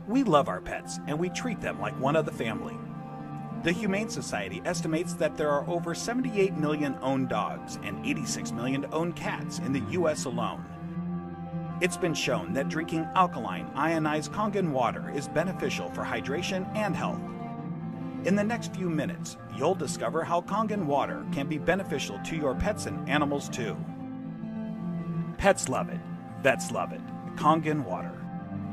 We love our pets and we treat them like one of the family. The Humane Society estimates that there are over 78 million owned dogs and 86 million owned cats in the U.S. alone. It's been shown that drinking alkaline, ionized Kangen water is beneficial for hydration and health. In the next few minutes, you'll discover how Kangen water can be beneficial to your pets and animals too. Pets love it. Vets love it. Kangen water.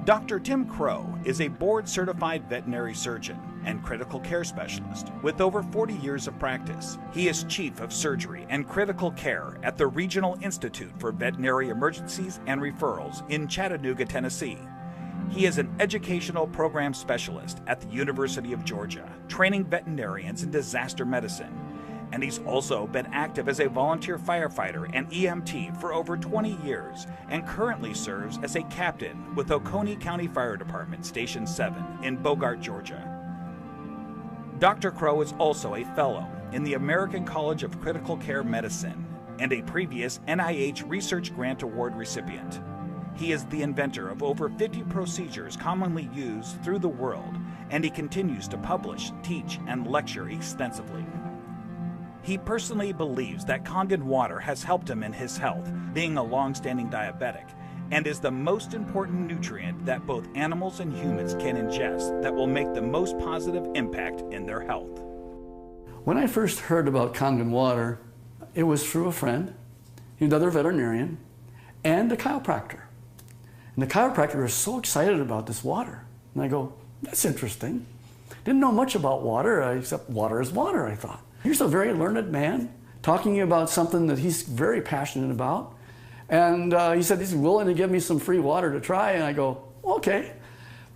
Dr. Tim Crow is a board-certified veterinary surgeon and critical care specialist with over 40 years of practice. He is chief of surgery and critical care at the Regional Institute for Veterinary Emergencies and Referrals in Chattanooga, Tennessee. He is an educational program specialist at the University of Georgia, training veterinarians in disaster medicine. And he's also been active as a volunteer firefighter and EMT for over 20 years and currently serves as a captain with Oconee County Fire Department Station 7 in Bogart, Georgia. Dr. Crow is also a fellow in the American College of Critical Care Medicine and a previous NIH Research Grant Award recipient. He is the inventor of over 50 procedures commonly used through the world, and he continues to publish, teach, and lecture extensively. He personally believes that Kangen water has helped him in his health, being a long-standing diabetic, and is the most important nutrient that both animals and humans can ingest that will make the most positive impact in their health. When I first heard about Kangen water, it was through a friend, another veterinarian, and a chiropractor. And the chiropractor was so excited about this water. And I go, that's interesting. Didn't know much about water, except water is water, I thought. Here's a very learned man talking about something that he's very passionate about. And he said he's willing to give me some free water to try. And I go, okay,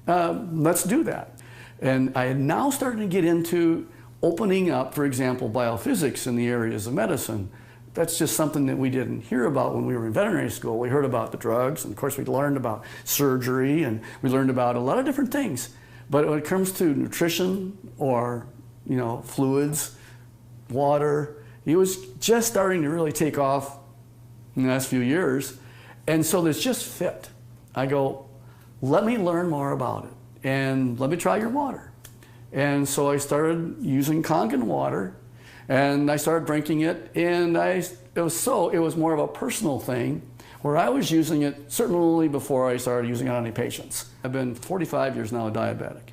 let's do that. And I had now started to get into opening up, for example, biophysics in the areas of medicine. That's just something that we didn't hear about when we were in veterinary school. We heard about the drugs, and of course we learned about surgery, and we learned about a lot of different things. But when it comes to nutrition or, fluids, water, it was just starting to really take off in the last few years. And so this just fit. I go, let me learn more about it and let me try your water. And so I started using Kangen water and I started drinking it, and it was more of a personal thing where I was using it certainly before I started using it on any patients. I've been 45 years now a diabetic.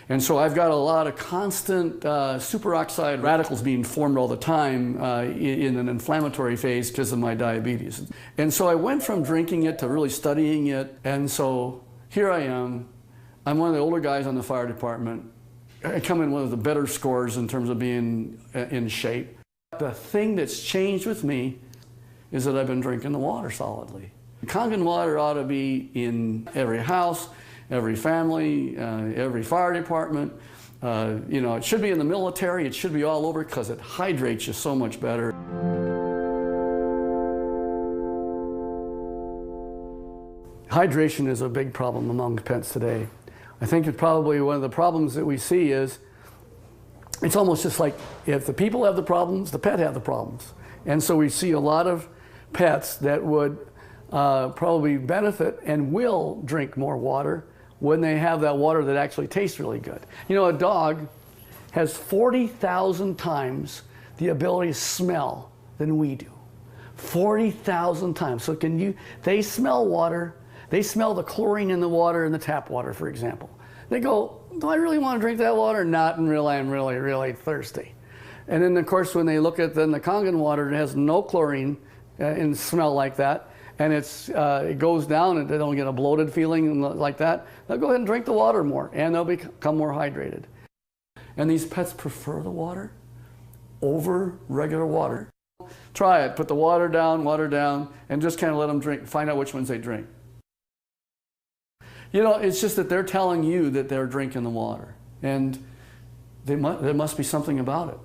And so I've got a lot of constant superoxide radicals being formed all the time in an inflammatory phase because of my diabetes. And so I went from drinking it to really studying it. And so here I am. I'm one of the older guys on the fire department. I come in one of the better scores in terms of being in shape. The thing that's changed with me is that I've been drinking the water solidly. Kangen water ought to be in every house, every family, every fire department. It should be in the military. It should be all over because it hydrates you so much better. Hydration is a big problem among pets today. I think that probably one of the problems that we see is it's almost just like if the people have the problems, the pet have the problems. And so we see a lot of pets that would probably benefit and will drink more water when they have that water that actually tastes really good. A dog has 40,000 times the ability to smell than we do. 40,000 times. So they smell water, they smell the chlorine in the water in the tap water, for example. They go, do I really want to drink that water? Not until I'm really, really thirsty. And then of course when they look at the Kangen water, it has no chlorine and smell like that, and it goes down and they don't get a bloated feeling like that, they'll go ahead and drink the water more and they'll become more hydrated. And these pets prefer the water over regular water. Try it, put the water down, and just kind of let them drink, find out which ones they drink. It's just that they're telling you that they're drinking the water, and there must be something about it.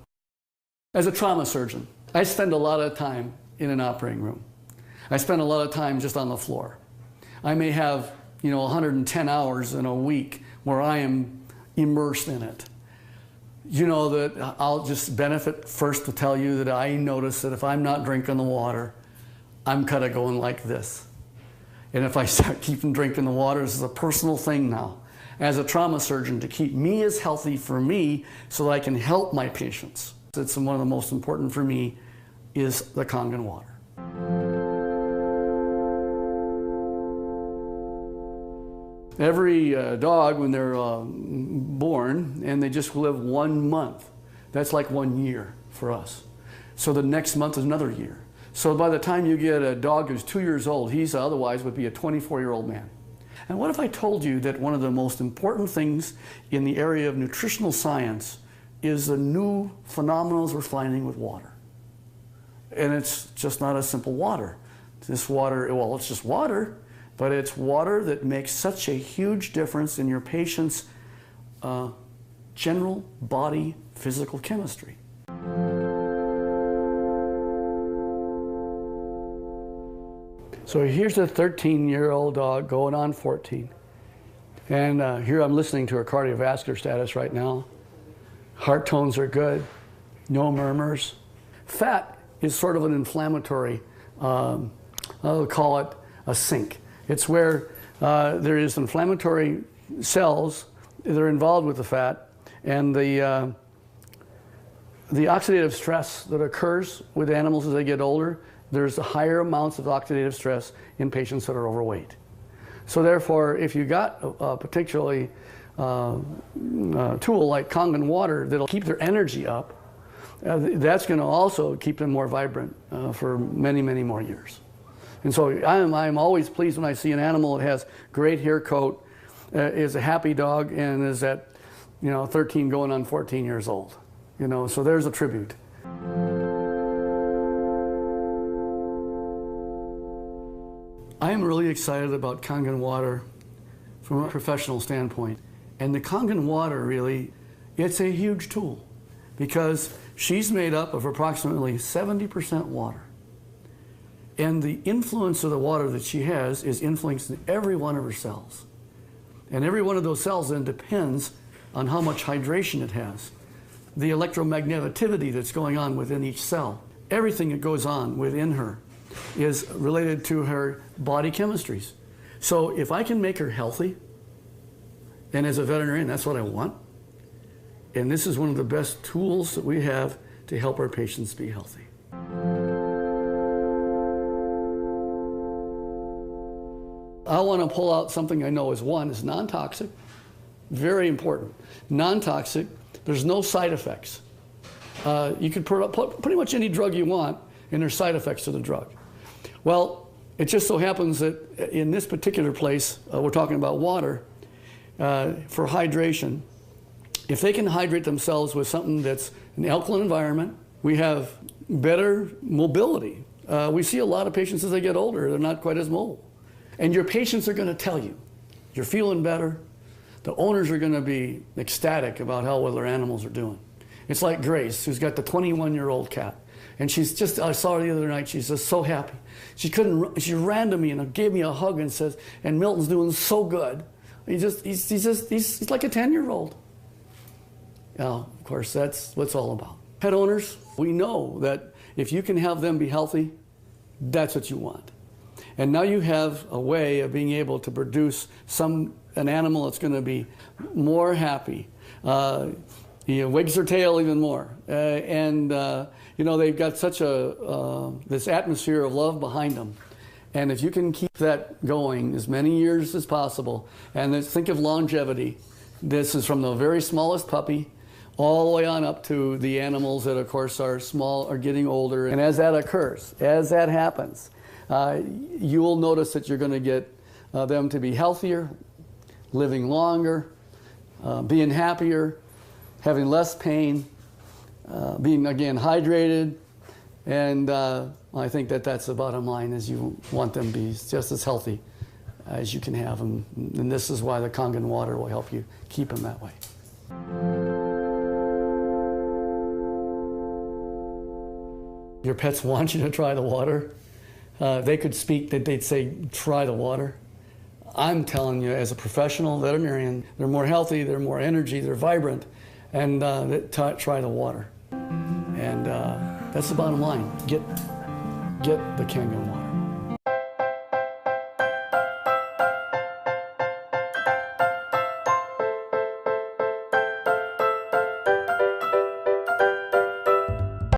As a trauma surgeon, I spend a lot of time in an operating room. I spend a lot of time just on the floor. I may have, 110 hours in a week where I am immersed in it. That I'll just benefit first to tell you that I notice that if I'm not drinking the water, I'm kind of going like this. And if I start keeping drinking the water, this is a personal thing now. as a trauma surgeon to keep me as healthy for me so that I can help my patients. It's one of the most important for me is the Kangen water. Every dog, when they're born and they just live 1 month, that's like 1 year for us. So the next month is another year. So by the time you get a dog who's 2 years old, he's otherwise would be a 24-year-old man. And what if I told you that one of the most important things in the area of nutritional science is the new phenomenons we're finding with water? And it's just not a simple water. This water, well, it's just water, but it's water that makes such a huge difference in your patient's general body physical chemistry. So here's a 13-year-old dog going on 14. And here I'm listening to her cardiovascular status right now. Heart tones are good, no murmurs. Fat is sort of an inflammatory, I'll call it a sink. It's where there is inflammatory cells that are involved with the fat, and the oxidative stress that occurs with animals as they get older, there's higher amounts of oxidative stress in patients that are overweight. So therefore, if you got a particularly tool like Kangen water that'll keep their energy up, that's going to also keep them more vibrant for many, many more years. And so I'm always pleased when I see an animal that has great hair coat, is a happy dog, and is at 13 going on 14 years old. So there's a tribute. I am really excited about Kangen water from a professional standpoint. And the Kangen water really, it's a huge tool because she's made up of approximately 70% water. And the influence of the water that she has is influencing every one of her cells. And every one of those cells then depends on how much hydration it has, the electromagneticity that's going on within each cell. Everything that goes on within her is related to her body chemistries. So if I can make her healthy, and as a veterinarian, that's what I want, and this is one of the best tools that we have to help our patients be healthy. I want to pull out something I know is non-toxic, very important. Non-toxic, there's no side effects. You can put pretty much any drug you want, and there's side effects to the drug. Well, it just so happens that in this particular place, we're talking about water, for hydration. If they can hydrate themselves with something that's an alkaline environment, we have better mobility. We see a lot of patients as they get older, they're not quite as mobile. And your patients are going to tell you, you're feeling better. The owners are going to be ecstatic about how well their animals are doing. It's like Grace, who's got the 21-year-old cat. And she's just, I saw her the other night, she's just so happy. She ran to me and gave me a hug and says, and Milton's doing so good. He's like a 10-year-old. Now, of course, that's what it's all about. Pet owners, we know that if you can have them be healthy, that's what you want. And now you have a way of being able to produce an animal that's going to be more happy, wags their tail even more, they've got such this atmosphere of love behind them. And if you can keep that going as many years as possible, and then think of longevity. This is from the very smallest puppy all the way on up to the animals that, of course, are small, are getting older. And as that occurs, as that happens, you will notice that you're going to get them to be healthier, living longer, being happier, having less pain, being, again, hydrated. And I think that that's the bottom line, is you want them to be just as healthy as you can have them. And this is why the Kangen water will help you keep them that way. Your pets want you to try the water. They could speak, that they'd say, try the water. I'm telling you, as a professional veterinarian, they're more healthy, they're more energy, they're vibrant, and try the water. And that's the bottom line. Get the Kangen water.